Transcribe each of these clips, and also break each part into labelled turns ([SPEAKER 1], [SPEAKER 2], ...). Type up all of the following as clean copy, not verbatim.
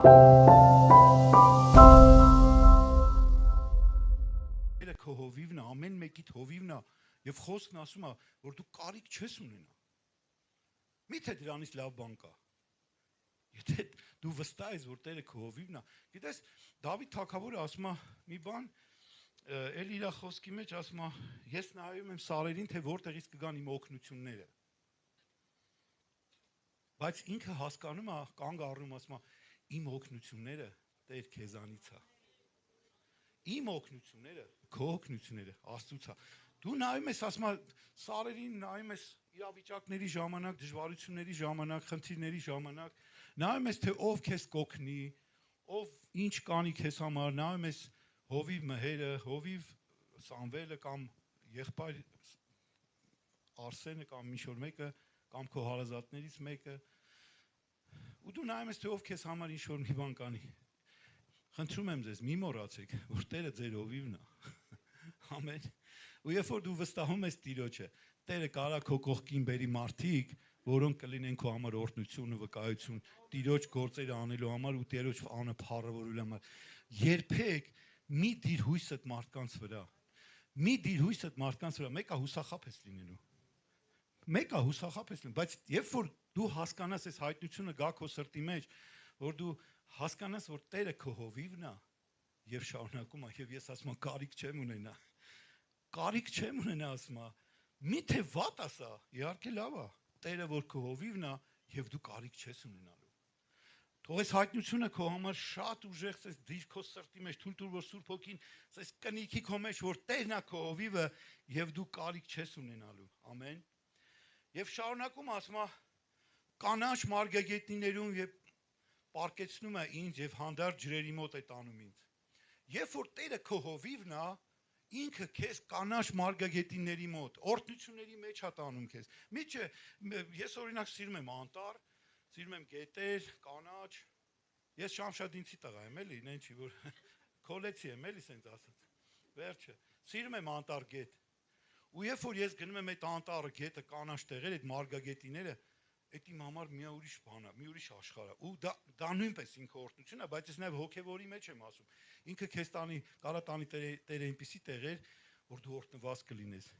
[SPEAKER 1] Քո հովիվն է, ամեն մեկիդ հովիվն է, եւ խոսքն ասում է, որ դու կարիք չես ունենա։ Միթե դրանից լավ բան կա։ Եթե դու վստահ ես, որ Տերը քո հովիվն է, գիտես, Դավիթ թագավորը ասում է մի բան, էլ իր խոսքի մեջ ասում է, ես նայում եմ սարերին, թե որտեղից կգան իմ օգնությունները։ Բայց ինքը հասկանում է, կանգ առնում, ասում է, իմ օգնությունները Տեր քեզանից է։ Իմ օգնությունները, քո օգնությունները Աստծուց է։ Դու նայում ես, ասում է, սարերին նայում ես իրավիճակների ժամանակ, դժվարությունների ժամանակ, խնդիրների ժամանակ, նայում ես, թե ով քեզ կօգնի, ով ինչ կանի քեզ համար, նայում ես հովիվ Մհերը, հովիվ Սամվելը կամ եղբայր Արսենը կամ ինչ-որ մեկը, կամ քո հարազատներից մեկը, ու դու նայում ես, թե ով քեզ համար ինչ-որ մի բան կանի։ Խնդրում եմ ձեզ, մի մոռացեք, որ Տերը ձեր հովիվն է։ Ամեն։ Ու երբ որ դու վստահում ես Տիրոջը, Տերը կարա քո կողքին բերի մարդիկ, որոնք կլինեն քո համար օրհնություն ու վկայություն, Տիրոջ գործերը անելու համար ու Տիրոջ անունը փառավորելու համար։ Երբեք մի դիր հույսդ մարդկանց վրա։ Մի դիր հույսդ մարդկանց վրա, մեկը հուսախաբ ես լինելու։ Մեկը հուսախաբ ես լինելու, բայց երբ որ դու հասկանաս այս հայտնությունը գա քո սրտի մեջ, որ դու հասկանաս, որ Տերը քո հովիվն է, եւ շարունակում է, եւ ես ասում եմ, կարիք չեմ ունենա։ Կարիք չեմ ունենա, ասում է։ Միթե վատ ասա, իհարկե լավ է։ Տերը որ քո հովիվն է, եւ դու կարիք չես ունենալու։ Թող այս հայտնությունը քո համար շատ ուժեղ ցես դիր քո սրտի մեջ, թույլ տուր որ Սուրբ Հոգին ցես կնիքի քո մեջ, որ Տերն է քո հովիվը, եւ դու կարիք չես ունենալու։ Ամեն։ Եվ շարունակում ասում է, կանաչ մարգագետիններում եւ պարկեցնում է ինձ եւ հանդարտ ջրերի մոտ է տանում ինձ։ Երբ որ Տերը քո հովիվն է, ինքը քեզ կանաչ մարգագետինների մոտ, օրհնությունների մեջ է տանում քեզ։ Միչը ես օրինակ սիրում եմ անտառ, սիրում եմ գետեր, կանաչ։ Ես Շամշադինցի տղա եմ, էլի, նեն չի որ քոլեցի եմ, էլի սենց ասած։ Վերջը, սիրում եմ անտառ գետ։ Ու երբ որ ես գնում եմ այդ անտառը գետը կանաչ տեղեր, այդ մարգագետիները, այդ իմ համար մի ուրիշ բան է, մի ուրիշ աշխարհ է։ Ու դա նույնպես ինքը օրհնություն է, բայց ես նաև հոգևորի մեջ եմ ասում։ Ինքը քեզ տանի, կարա տանի Տերը այնպիսի տեղեր, որ դու օրհնված կլինես։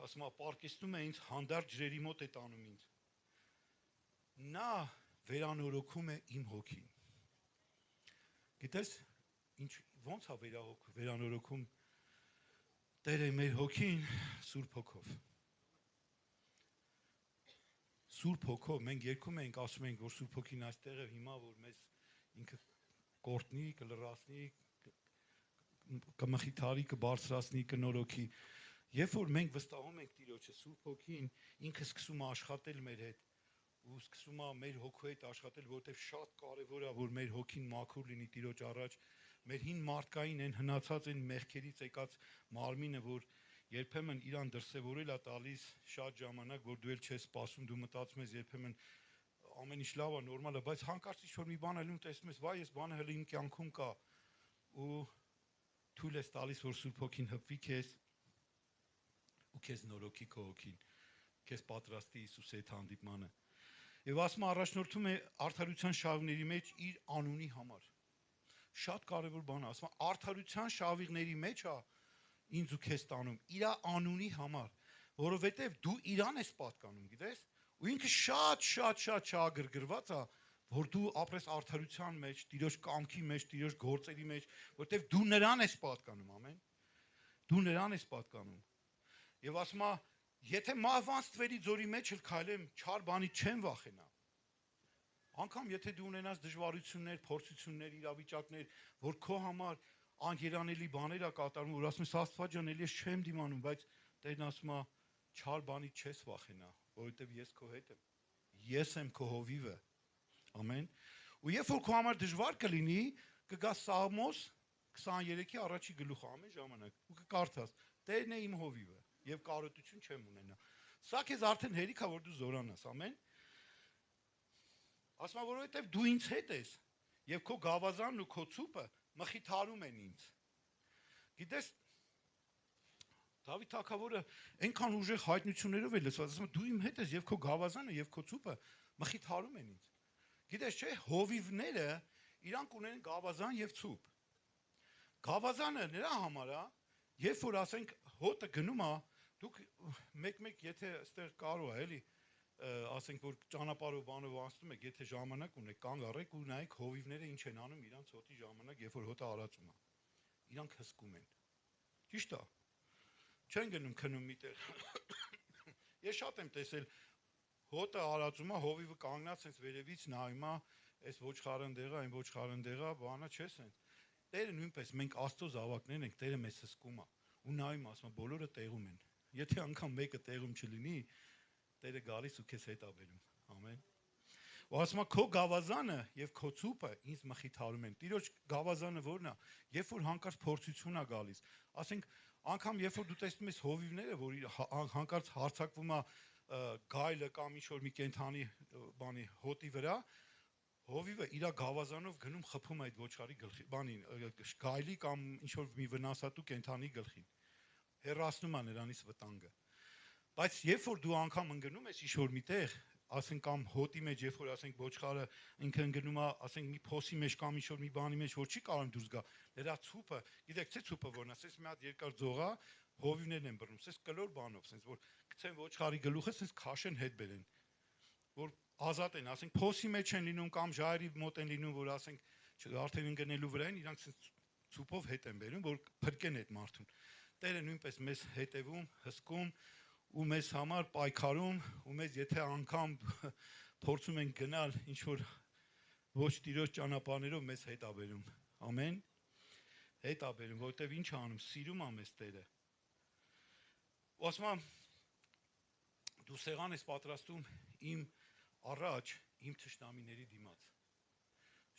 [SPEAKER 1] Ասում է, պարկեստում է ինձ հանդարտ ջրերի մոտ է տանում ինձ։ Նա վերանորոգում է իմ հոգին։ Գիտես, ոնց է վերանորոգում Տերը մեր հոգին Սուրբ Հոգով։ Սուրբ Հոգով մենք երգում ենք, ասում ենք, որ Սուրբ Հոգին այստեղ է հիմա, որ մեզ ինքը կորտնի, կլրացնի, կմխիթարի, կբարձրացնի, կնորոգի։ Երբ որ մենք վստահում ենք Տիրոջը, Սուրբ Հոգին ինքը սկսում է աշխատել մեր հետ ու սկսում է մեր հոգու հետ աշխատել, որովհետև շատ կարևոր է, որ մեր հոգին մաքուր լինի Տիրոջ առաջ։ Մեր հին մարդկային են հնացած են մեղքերից եկած մարմինը, որ երբեմն իրան դրսևորել է տալիս շատ ժամանակ, որ դու էլ չես սպասում, դու մտածում ես երբեմն ամեն ինչ լավ է, նորմալ է, բայց հանկարծ ինչ-որ մի բան ելնում տեսնում ես, վայ, այս բանը հələ իմ կյանքում կա ու թույլ ես տալիս, որ Սուրբ Հոգին հպվի քեզ ու քեզ նորոգի քո հոգին, քեզ պատրաստի Հիսուսի հետ հանդիպմանը։ Եվ ասում առաջնորդում է արդարության շավիղների մեջ իր անունի համար։ Շատ կարևոր բան է, ասում արդարության շավիղների մեջ է ինձ ու քեզ տանում իր անունի համար, որովհետև դու իրան ես պատկանում, գիտես, ու ինքը շատ շահագրգռված է, որ դու ապրես արդարության մեջ, Տիրոջ կամքի մեջ, Տիրոջ գործերի մեջ, որովհետև դու նրան ես պատկանում, ամեն։ Դու նրան ես պատկանում։ Եվ ասում է, եթե մահվան ստվերի ձորի մեջ էլ քայլեմ, չար բանից չեմ վախենա։ Անկամ եթե դու ունենաս դժվարություններ, փորձություններ, իրավիճակներ, որ քո համար անգերանելի բաներ ա կատարում, որ ասում ես Աստված ջան, էլի ես չեմ դիմանում, բայց Տերն ասում է, չար բանից չես վախենա, որովհետև ես քո հետ եմ։ Ես եմ քո հովիվը։ Ամեն։ Ու երբ որ քո համար դժվար կլինի, կգա Սաղմոս 23-ի առաջի գլուխը ամեն ժամանակ ու կկարդաս. Տերն է իմ հովիվը եւ կարոտություն չեմ ունենա։ Սա քեզ արդեն հերիք է, որ դու զորանաս, ամեն։ Ասում է, որովհետև դու ինձ հետ ես եւ քո գավազանն ու քո ցուպը մխիթարում են ինձ։ Գիտես, Դավիթ թագավորը այնքան ուժեղ հայտնություններով է լցված, ասում է, դու իմ հետ ես եւ քո գավազանը եւ քո ցուպը մխիթարում են ինձ։ Գիտես չէ, հովիվները իրանք ունեն գավազան եւ ցուպ։ Գավազանը նրա համար է, երբ որ ասենք հոտը գնում է, դուք մեկ-մեկ եթե այստեղ կարող է, էլի, ասենք որ ճանապարհով բանով անցնում եք, եթե ժամանակ ունեք, կանգ առեք ու նայեք հովիվները ինչ են անում իրանց հոտի ժամանակ, երբ որ հոտը արածում է։ Իրանք հսկում են։ Ճիշտ է։ Չեն գնում քնում միտեղ։ Ես շատ եմ տեսել հոտը արածում է, հովիվը կանգնած sense վերևից նայում է, այս ոչխարը ընդեղա, այն ոչխարը ընդեղա, բանը չէ sense։ Տերը նույնպես մենք Աստծո զավակներն ենք, Տերը մեզ հսկում է ու նայում ասում է բոլորը տեղում են։ Եթե անգամ մեկը տեղում չլինի, Տերը գալիս ու քեզ հետ աբերում։ Ամեն։ Ու ասում է քո գավազանը եւ քո ցուպը ինձ մխիթարում են։ Տիրոջ գավազանը ո՞րն է։ Երբ որ հանկարծ փորձություն է գալիս, ասենք անգամ երբ որ դու տեսնում ես հովիվները, որ հանկարծ հարցակվում է գայլը կամ ինչ որ մի կենթանի բանի հոտի վրա, հովիվը իր գավազանով գնում խփում այդ ոչխարի գլխի, բանին, գայլի կամ ինչ որ մի վնասատու կենթանի գլխին։ Հեռացնում է նրանից վտանգը։ Բայց երբ որ դու անգամ ընկնում ես ինչ որ միտեղ, ասենք կամ հոտի մեջ, երբ որ ասենք ոչխարը ինքը ընկնում է, ասենք մի փոսի մեջ կամ ինչ որ մի բանի մեջ, որ չի կարող դուրս գա, նրա ցուպը, գիտեք թե ցուպը որն է, ասես մի հատ երկար ձողա, հովիվներն են բռնում, ասես կլոր բանով, ասես որ գցեն ոչխարի գլուխը, ասես քաշեն հետ բերեն, որ ազատ են, ասենք փոսի մեջ են լինում կամ ժայռի մոտ են լինում, որ ասենք արդեն ընկնելու վրա են, իրանք ցուպով հետ են բերում, որ փրկեն այդ մարդուն։ Տերը նույնպես մեզ հետևում, հսկում ու մեզ համար պայքարում ու մեզ եթե անգամ փորձում ենք գնալ ինչ որ ոչ տիրոջ ճանապարհներով մեզ հետ աբերում։ Ամեն։ Հետ աբերում, որովհետև ինչ անում, սիրում է մեզ Տերը։ Ու ասում եմ դու սեղան ես պատրաստում իմ առաջ իմ թշնամիների դիմաց։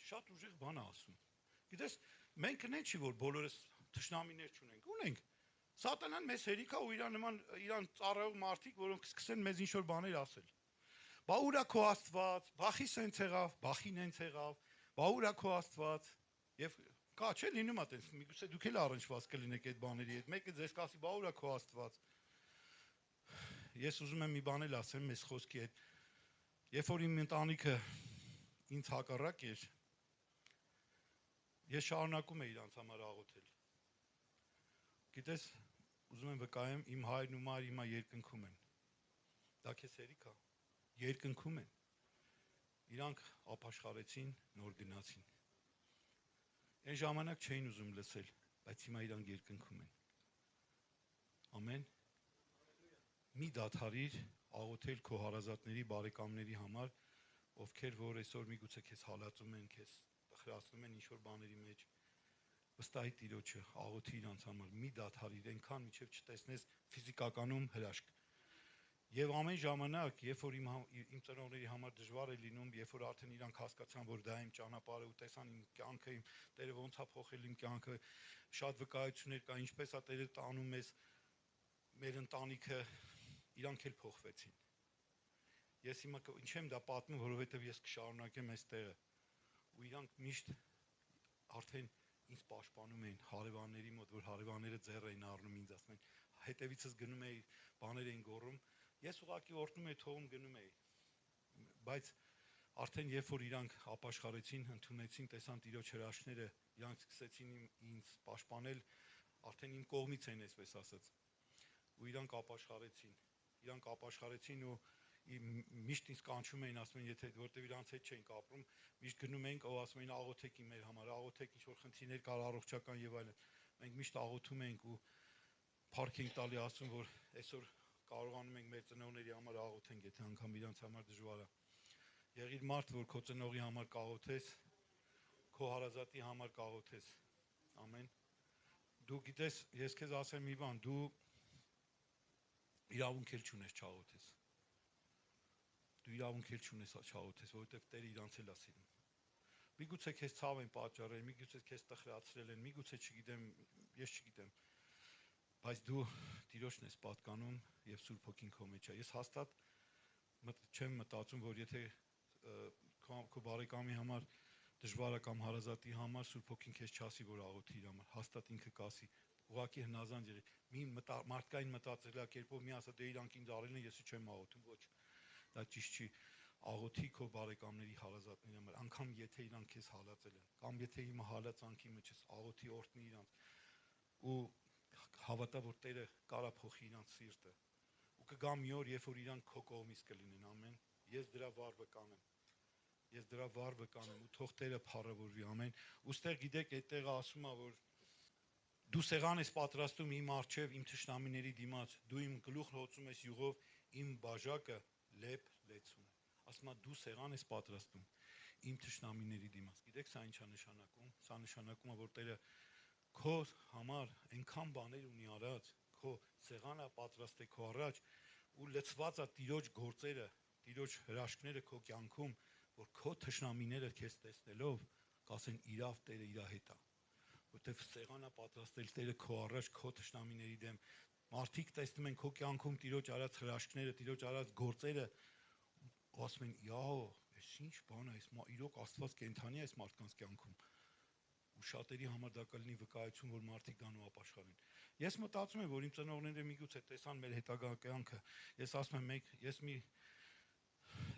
[SPEAKER 1] Շատ ուժեղ բան է ասում։ Գիտես, մենք նեն չի որ բոլորս թշնամիներ չունենք, ունենք։ Սատանան մեզ հերիքա ու իրան ծառայող մարդիկ, որոնք սկսեն մեզ ինչ որ բաներ ասել։ Բա ուրա քո Աստված, բախի սենց եղավ, բախին հենց եղավ, բա ուրա քո Աստված։ Եվ կա չէ լինում է տես, միգուցե դուք էլ առնչված կլինեք այդ բաների հետ։ Մեկը ձեզ կասի, բա ուրա քո Աստված։ Ես ուզում եմ մի բան էլ ասեմ մեզ խոսքի հետ։ Երբ որ իմ ընտանիքը ինձ հակառակ էր, ես շարունակում էի իրանց համար աղոթել։ Գիտես, ուզում եմ վկայեմ, իմ հայրն ու մայրը հիմա երկնքում են։ Դա քեզ հերիք է։ Երկնքում են։ Իրանք ապաշխարեցին, նոր գնացին։ Այն ժամանակ չէին ուզում լսել, բայց հիմա իրանք երկնքում են։ Ամեն։ Մի դադարիր աղոթել քո հարազատների, բարեկամների համար, ովքեր որ այսօր միգուցե քեզ հալածում են, քեզ տխրացնում են ինչ որ բաների մեջ։ Վստահի Տիրոջը, աղոթի իրանց համար, մի դադարիր, այնքան մինչև չտեսնես ֆիզիկականում հրաշք։ Եվ ամեն ժամանակ, երբ որ իմ ծնողների համար դժվար է լինում, երբ որ արդեն իրանք հասկացան, որ դա իմ ճանապարհը ու տեսան իմ կյանքը, իմ Տերը ոնց է փոխել իմ կյանքը, շատ վկայություններ կա, ինչպես է Տերը տանում մեզ, մեր ընտանիքը, իրանք էլ փոխվեցին։ Ես հիմա ինչ եմ դա պատմում, որովհետև ես կշարունակեմ այստեղը։ Ու իրանք միշտ արդեն ինձ պաշտպանում էին հարևանների մոտ, որ հարևանները ձեռ էին առնում ինձ, ասում են, հետևիցս գնում էի, բաներ էին գոռում։ Ես ուղղակի օրհնում էի, թողում գնում էի։ Բայց արդեն երբ որ իրանք ապաշխարեցին, ընդունեցին, տեսան Տիրոջ հրաշքները, իրանք սկսեցին ինձ պաշտպանել, արդեն իմ կողմից են, այսպես ասած։ Ու իրանք ապաշխարեցին ու միշտ ինձ կանչում էին, ասում են, եթե որտեվ իրանց հետ չէինք ապրում, միշտ գնում էինք, ու ասում էին աղոթեք մեր համար, աղոթեք ինչ որ խնդիրներ կար առողջական եւ այլն։ Մենք միշտ աղոթում էինք ու փառք ենք տալի Աստծուն, որ այսօր կարողանում ենք մեր ծնողների համար աղոթենք, եթե անգամ իրանց համար դժվար է։ Եղիր մարդ, որ քո ծնողի համար կաղոթես, քո հարազատի համար կաղոթես։ Ամեն։ Դու գիտես, ես քեզ ասեմ մի բան, դու իրավունք էլ չունես չաղոթես։ Դու իրավունք էլ չունես չաղոթես, որովհետև Տերը իրանց էլ է սիրում։ Միգուցե քեզ ցավ են պատճառել, միգուցե քեզ տխրացրել են, միգուցե չգիտեմ, ես չգիտեմ, բայց դու Տիրոջն ես պատկանում եւ Սուրբ Հոգին քո մեջ է։ Ես հաստատ չեմ մտածում, որ եթե քո բարեկամի համար դժվար է կամ հարազատի համար Սուրբ Հոգին քեզ չասի, որ աղոթի իր համար, հաստատ ինքը կասի։ Ուղղակի հնազանդ եղի։ Մի մարդկային մտածելակերպով մի ասա դե իրանք ինձ արել են, ես չեմ աղոթում, ոչ։ Դա ճիշտ չի։ աղոթի քո բարեկամների հարազատների համար, անգամ եթե իրանք քեզ հալածել են, կամ եթե հիմա հալածանքի մեջ ես, աղոթի օրհնի իրանք ու հավատա, որ Տերը կարա փոխի իրանք սիրտը։ Ու կգա մի օր, երբ որ իրանք քո կողմից կլինեն, ամեն։ Ես դրա վար վկանեմ։ Ես դրա վար վկանեմ ու թող Տերը փառավորվի, ամեն։ Ոստեղ գիտեք, այդտեղ ասում է, որ դու սեղան ես պատրաստում իմ առջև, իմ թշնամիների դիմաց, դու իմ գլուխն հոցում ես յուղով, իմ բաժակը լեփ լեցուն է։ Ասում է դու սեղան ես պատրաստում իմ թշնամիների դիմաց։ Գիտեք սա ինչ է նշանակում։ Սա նշանակում է, որ Տերը քո համար այնքան բաներ ունի արած, քո սեղանը պատրաստ է քո առաջ ու լցված է Տիրոջ գործերը, Տիրոջ հրաշքները քո կյանքում, որ քո թշնամիները քեզ տեսնելով կասեն իրավ Տերը իր հետ է, որտեվ սեղանը պատրաստել Տերը քո առաջ քո թշնամիների դեմ։ Մարդիկ տեսնում են քո կյանքում Տիրոջ արած հրաշքները, Տիրոջ արած գործերը ու ասում են՝ «Յաո, այս ինչ բան է, այս իրոք Աստված կենդանի է այս մարդկանց կյանքում»։ Ու շատերի համար դա կլինի վկայություն, որ մարդիկ գան ու ապաշխարեն։ Ես մտածում եմ, որ իմ ծնողները միգուցե տեսան մեր հետագա կյանքը։ Ես ասում եմ, ես մի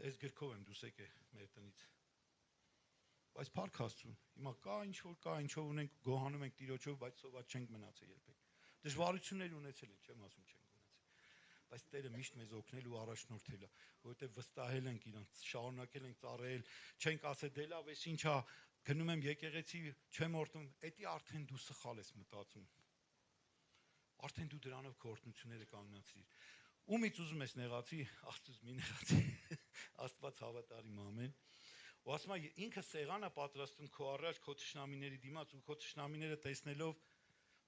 [SPEAKER 1] այս գրքով եմ դուրս եկել մեր տնից։ Բայց փառք Աստծուն, հիմա կա ինչ որ ունենք, գոհանում ենք Տիրոջով, բայց սոված չենք մնացել երբեք։ Դժվարություններ ունեցել ենք, չեմ ասում չենք ունեցել։ Բայց Տերը միշտ մեզ օգնել ու առաջնորդել է, որովհետև վստահել ենք իրանց, շարունակել ենք ծառայել, չենք ասել դե լավ, էս ինչա, գնում եմ եկեղեցի, չեմ օրհնում, էդի արդեն դու սխալ ես մտածում։ Արդեն դու դրանով քո օրհնությունները կանգնացրիր։ Ումից ուզում ես նեղացի, Աստծուց մի նեղացի։ Աստված հավատարիմ, ամեն։ Ու ասում է ինքը սեղանը պատրաստում քո առաջ քո թշնամիների դիմաց ու քո թշնամիները տեսնելով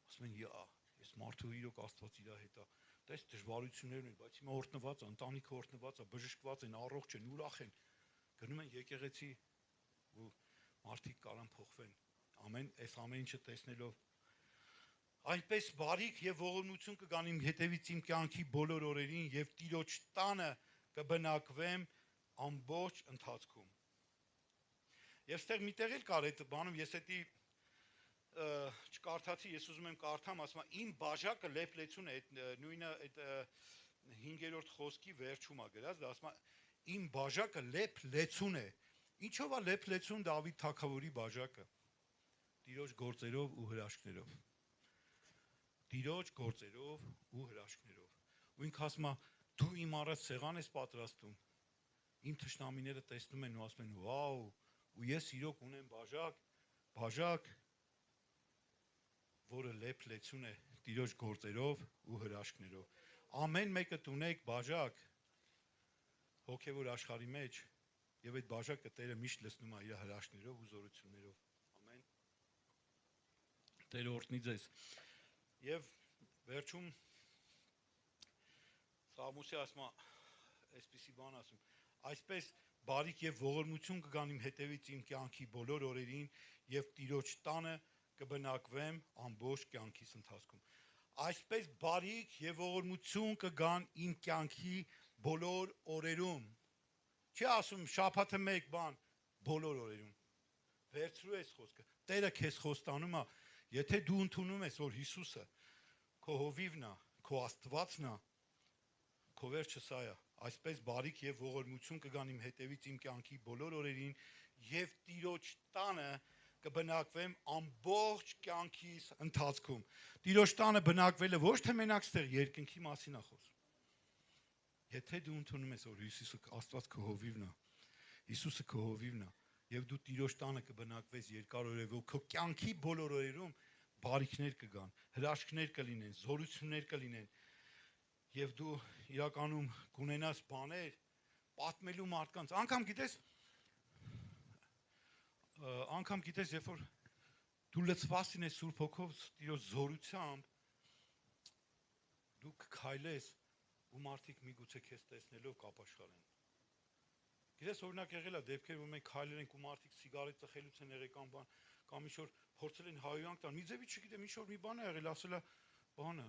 [SPEAKER 1] ասում են՝ «Յա, ես մարդու իրոք Աստված իր հետ է»։ Տես դժվարություններ ունի, բայց հիմա օրհնված է, ընտանիքը օրհնված է, բժշկված են, առողջ են, ուրախ են։ Գնում են եկեղեցի ու մարդիկ կարան փոխվեն։ Ամեն, այս ամեն ինչը տեսնելով այնպես բարիք եւ ողորմություն կգան իմ հետևից իմ կյանքի բոլոր օրերին եւ Տիրոջ տանը կբնակվեմ ամբողջ ընթացքում։ Եվ ստեղ միտեղ էլ կար այդ բանում, ես էդի չկարդացի, ես ուզում եմ կարդամ, ասում է իմ բաժակը լեփլեցուն է, այդ նույնը այդ 5-րդ խոսքի վերջում է գրած, դա ասում է իմ բաժակը լեփլեցուն է։ Ինչով է լեփլեցուն Դավիթ թագավորի բաժակը։ Տիրոջ գործերով ու հրաշքներով։ Տիրոջ գործերով ու հրաշքներով։ Ու ինքը ասում է դու իմ առաջ սեղան ես պատրաստում։ Իմ թշնամիները տեսնում են ու ասում են՝ «Վաու, ու ես իրոք ունեմ բաժակ, որը լեփլեցուն է Տիրոջ գործերով ու հրաշքներով»։ Ամեն մեկը ունեք բաժակ հոգևոր աշխարհի մեջ, եւ այդ բաժակը Տերը միշտ լցնում է իր հրաշքներով ու զորություններով։ Ամեն։ Տերը օրհնի ձեզ։ Եվ վերջում Սաղմոսի ասում է, այսպիսի բան ասում, այսպես բարիք եւ ողորմություն կգան իմ հետևից իմ կյանքի բոլոր օրերին եւ Տիրոջ տանը կբնակվեմ ամբողջ կյանքիս ընթացքում։ Այսպես բարիք եւ ողորմություն կգան իմ կյանքի բոլոր օրերում։ Չի ասում շաբաթը մեկ բան, բոլոր օրերում։ Վերցրու այս խոսքը։ Տերը քեզ խոստանում է, եթե դու ընդունում ես, որ Հիսուսը քո հովիվն է, քո Աստվածն է, քո վերջը սա է։ Այսպես բարիք եւ ողորմություն կգան իմ հետևից իմ կյանքի բոլոր օրերին եւ Տիրոջ տանը կբնակվեմ ամբողջ կյանքիս ընթացքում։ Տիրոջ տանը բնակվելը ոչ թե մենակ ստեղ երկնքի մասին է խոսում։ Եթե դու ընդունում ես, որ Հիսուսը Աստված քո հովիվն է, Հիսուսը քո հովիվն է, եւ դու Տիրոջ տանը կբնակվես երկար օրերով, քո կյանքի բոլոր օրերում բարիքներ կգան, հրաշքներ կլինեն, զորություններ կլինեն, եւ դու իրականում կունենաս բաներ պատմելու մարդկանց։ Անգամ գիտես, երբ որ դու լցված ես Սուրբ Հոգով, Տիրոջ զորությամբ, դու կքայլես ու մարդիկ միգուցե քեզ տեսնելով կապաշխարեն։ Գիտես, օրինակ եղել է դեպքեր, որ մենք քայլել ենք ու մարդիկ սիգարետ ծխելուց են եղել կամ բան, կամ ինչ որ փորձել են հայոյանք տան։ Մի ձևի չգիտեմ, ինչ որ մի բան է եղել, ասել է բանը,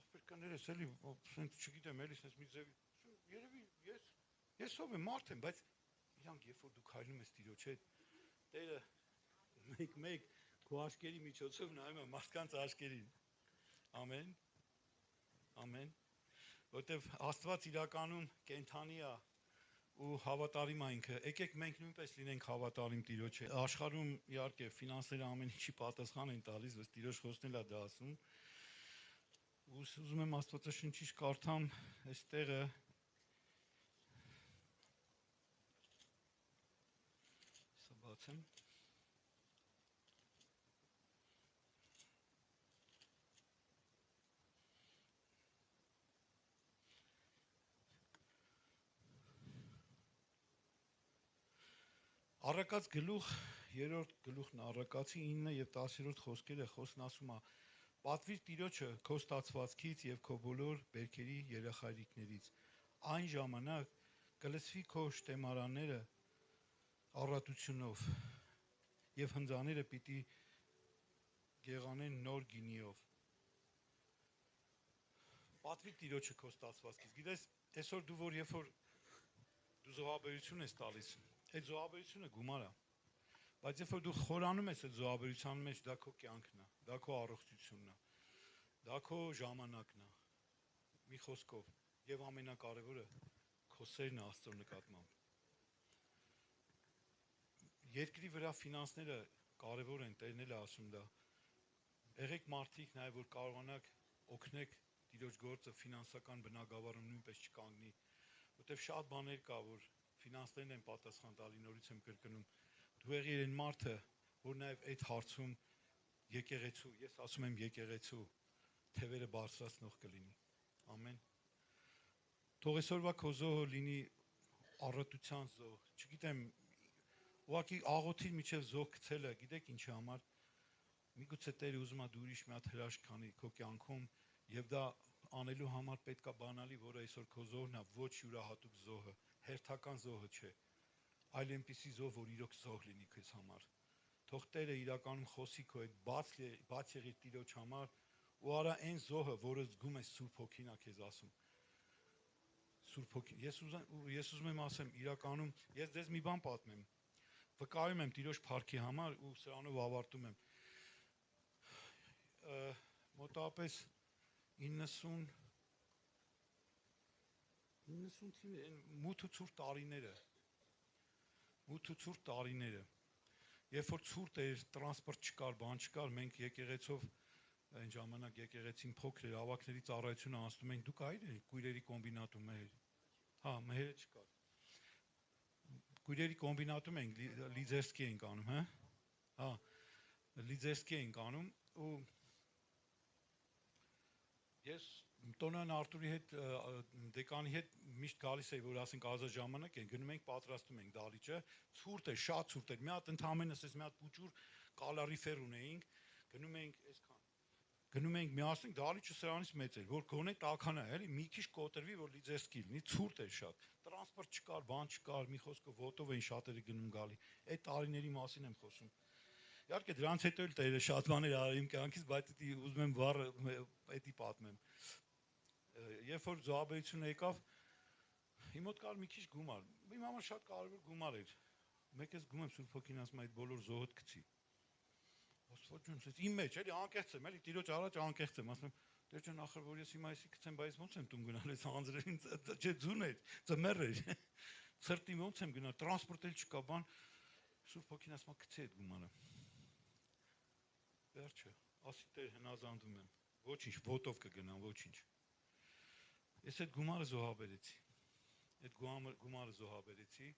[SPEAKER 1] ախպեր կներես, էլի, ասենք չգիտեմ, էլի sense մի ձևի, երևի ես ով եմ, մարդ եմ, բայց իրանք երբ որ դու քայլում ես Տիրոջ հետ, Տերը մեկ քո աչքերի միջոցով նայում է մարդկանց աչքերին։ Ամեն։ Ամեն։ Որտեվ Աստված իրականում կենդանի է, ու հավատարիմ այնքը։ Եկեք մենք նույնպես լինենք հավատարիմ Տիրոջը։ Աշխարհում իհարկե ֆինանսները ամեն ինչի պատասխան են տալիս, բայց Տիրոջ խոսքն էլ է դա ասում։ Ու ուզում եմ Աստվածաշնչից կարդամ այստեղը սա բացեմ։ Առակաց գլուխ 3-րդ գլուխն Առակացի 9 եւ 10-րդ խոսքերը խոսն ասում է. «Պատվիր Տիրոջը քո ստացվածքից եւ քո բոլոր բերքերի երախայրիկներից։ Այն ժամանակ կլսվի քո շտեմարանները առատությունով եւ հնձաները պիտի գեղանեն նոր գինիով»։ Պատվիր Տիրոջը քո ստացվածքից։ Գիտես, այսօր դու որ երբ որ դու զոհաբերություն ես տալիս, այդ զոհաբերությունը գումար է։ Բայց երբ որ դու խորանում ես այդ զոհաբերության մեջ, դա քո կյանքն է, դա քո առողջությունն է, դա քո ժամանակն է։ Մի խոսքով, եւ ամենակարևորը քո սերն է Աստծո նկատմամբ։ Երկրի վրա ֆինանսները կարևոր են, Տերն էլ է ասում դա։ Եղեք մարդիկ նաեւ որ կարողանաք օգնեք Տիրոջ գործը ֆինանսական բնագավառում նույնպես չկանգնի, որտեվ շատ բաներ կա, որ ֆինանսներն են պատասխան տալի, նորից եմ կրկնում։ Դու եղիր այն մարդը, որ նաև այդ հարցում եկեղեցու, ես ասում եմ եկեղեցու, թևերը բարձրացնող կլինի։ Ամեն։ Թող այսօրվա քո զոհը լինի առատության զոհ, չգիտեմ, ուղղակի աղոթիր միջև զոհ գցելը, գիտեք ինչի համար։ Միգուցե Տերը ուզում է դու ուրիշ մի հատ հրաշք քանի քո կյանքում, եւ դա անելու համար պետքա բանալի, որը այսօր քո զոհն է, ոչ յուրահատուկ զոհը, հերթական զոհը չէ, այլ այնպիսի զոհ, որ իրոք զոհ լինի քեզ համար։ Թող Տերը իրականում խոսի քո այդ բաց եղիր Տիրոջ համար ու արա այն զոհը, որը զգում ես Սուրբ Հոգին է քեզ ասում։ Սուրբ Հոգին։ Ես ուզում եմ ասեմ, իրականում ես ձեզ մի բան պատմեմ։ Վկայում եմ Տիրոջ փառքի համար ու սրանով ավարտում եմ։ Մոտավորապես 90 մութ ու ցուրտ տարիները, երբ որ ցուրտ էր, տրանսպորտ չկար, բան չկար, մենք եկեղեցով այն ժամանակ եկեղեցին փոքր էր, ավակների ծառայությունը անցնում ենք, դուք այր եք քույրերի կոմբինատում մեր։ Հա, մերը չկար։ Քույրերի կոմբինատում ենք Լիձերսկի ենք անում, հա։ Հա, Լիձերսկի ենք անում ու ես Տոնյան Արտուրի հետ դեկանի հետ միշտ գալիս էի, որ ասենք ազատ ժամանակ են, գնում ենք պատրաստում ենք դալիճը, ցուրտ է, շատ ցուրտ է։ Մի հատ ընդհանրապես էս մի հատ փուճուր կալարիֆեր ունեինք, գնում ենք այսքան։ Գնում ենք միասին դալիճը սրանից մեծ էր, որ գոնե տականա, էլի, մի քիչ կոտրվի, որ Լիձերսկի լինի, ցուրտ էր շատ։ Տրանսպորտ չկար, բան չկար, մի խոսքով ոտով էին շատերը գնում գալի։ Այդ տարիների մասին եմ խոսում։ Իհարկե դրանից հետո էլ Տերը շատ բաներ արել իմ կյանքից, բայց դա ուզում եմ վառ էդի պատմեմ։ Երբ որ զոհաբերությունը եկավ, իմ մոտ կար մի քիչ գումար։ Իմ համար շատ կարևոր գումար էր։ Մեկ էս գում եմ Սուրբ Հոգին ասում այդ բոլոր զոհդ գցի։ Ոստվոճ ջան, իմ մեջ էլի անկեղծ եմ, էլի Տիրոջ առաջ անկեղծ եմ, ասում եմ Տեր ջան, ախր որ ես հիմա այսի գցեմ, բայց ո՞նց եմ տուն գնալ այս անձրերին, չէ ձուն էր, ծմեր էր։ Ցրտի ո՞նց եմ գնալ, տրանսպորտ էլ չկա, բան։ Սուրբ Հոգին ասում է գցի այդ գումարը։ Վերջը, ասի Տեր հնազանդվում եմ։ Ոչինչ, ոտով կգնամ, ոչինչ։ Ես այդ գումարը զոհաբերեցի։ Այդ գումարը զոհաբերեցի։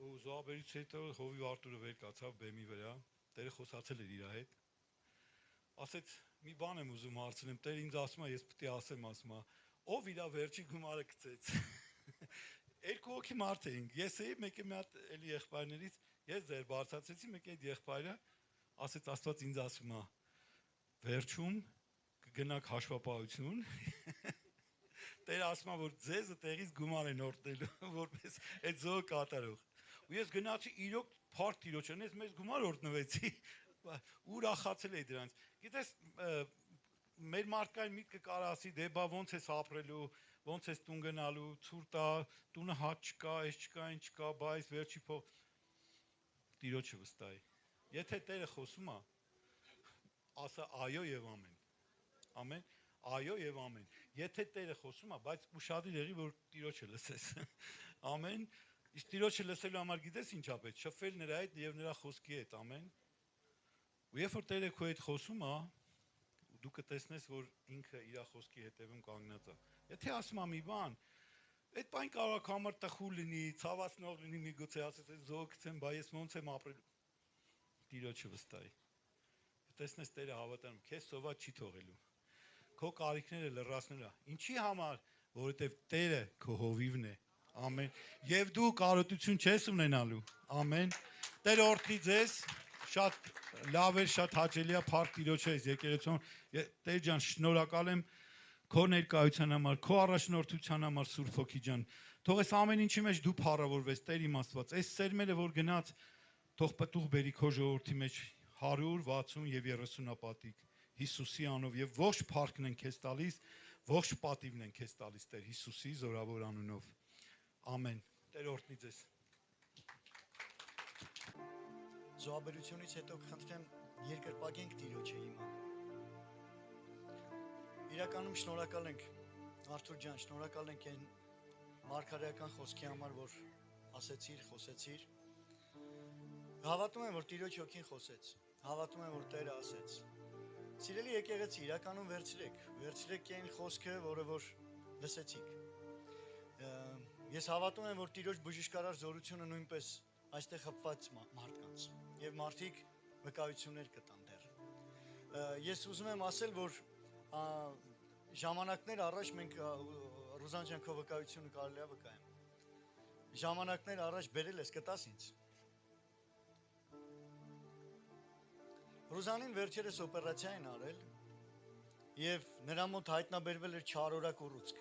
[SPEAKER 1] Ու զոհաբերից հետո Հովիվ Արտուրը վեր կացավ բեմի վրա, Տերը խոսացել էր իր հետ։ Ասեց մի բան եմ ուզում հարցնեմ, Տերը ինձ ասում է, ես պետք է ասում է, ով իր վերջի գումարը գցեց։ Երկու հոգի մարդ էինք։ Ես էի, մեկը մի հատ էլի եղբայրներից, ես ձեր բարձացեցի, մեկը այդ եղբայրը ասեց Աստված ինձ ասում է, վերջում կգնաք հաշվապահություն։ Տերը ասում է, որ ձեզը տեղից գումար են օրտնելու, որպես այդ զոհը կատարող։ Ու ես գնացի իրոք փառք Տիրոջն, ես մեծ գումար օրտնվեցի, ուրախացել էի դրանից։ Գիտես, մեր մարդկային միտքը կարա ասի, դե բա ոնց ես ապրելու, ոնց ես տուն գնալու, ցուրտ է, տունը հաց չկա, այս չկա, այն չկա, բայց վերջի փող Տիրոջը վստահի։ Եթե Տերը խոսում է, ասա այո եւ ամեն։ Ամեն։ Այո եւ ամեն։ Եթե Տերը խոսում է, բայց ուշադիր եղի, որ Տիրոջը լսես։ Ամեն։ Իսկ Տիրոջը լսելու համար գիտես ինչա պետք, շփվել նրա հետ եւ նրա խոսքի հետ, ամեն։ Ու երբ որ Տերը քո հետ խոսում է, դու կտեսնես, որ ինքը իր խոսքի հետևում կանգնած է։ Եթե ասում է մի բան, այդ բան կարող է համար տխուր լինի, ցավացնող լինի, միգուցե ասես զոհկցեմ, բայ ես ոնց եմ ապրել։ Տիրոջը վստահի։ Տեսնես Տերը հավատանում, քեզ սովա չի թողելու։ Քո կարիքները լրացնելա։ Ինչի համար, որովհետև Տերը քո հովիվն է։ Ամեն։ Եվ դու կարոտություն չես ունենալու։ Ամեն։ Տերը օրհնի ձեզ, շատ լավ է, շատ հաճելի է, փառք Տիրոջը ես եկեղեցում։ Տեր ջան, շնորհակալ եմ քո ներկայության համար, քո առաջնորդության համար, Սուրբ Հոգի ջան։ Թող այս ամեն ինչի մեջ դու փառավորվես, Տեր իմ Աստված։ Այս սերմերը որ գնաց, թող պտուղ բերի քո ժողովրդի մեջ 100, 60 եւ 30 ապատիկ Հիսուսի անով եւ ողջ փառքն են քեզ տալիս, ողջ պատիվն են քեզ տալիս Տեր Հիսուսի զորավոր անունով։ Ամեն։ Տեր օրհնի ձեզ։
[SPEAKER 2] Զոհաբերությունից հետո կխնդրեմ երկրպագենք Տիրոջը հիմա։ Իրականում շնորհակալ ենք Արթուր ջան, շնորհակալ ենք այն մարգարեական խոսքի համար, որ ասեցիր, խոսեցիր։ Հավատում եմ, որ Տիրոջ հոգին խոսեց։ Հավատում եմ, որ Տերը ասեց։ Սիրելի եկեղեցի, իրականում վերցրեք այն խոսքը, որը որ լսեցիք։ Ես հավատում եմ, որ Տիրոջ բժշկարար զորությունը նույնպես այստեղ հպված մարդկանց եւ մարդիկ վկայություններ կտան դեռ։ Ես ուզում եմ ասել, որ ժամանակներ առաջ մենք Ռուզան ջան քո վկայությունը կարելի է վկայեմ։ Ժամանակներ առաջ բերել ես կտաս ինձ։ Ռուզանին վերջերս օպերացիա են արել եւ նրա մոտ հայտնաբերվել էր 4-օրակ ուռուցք։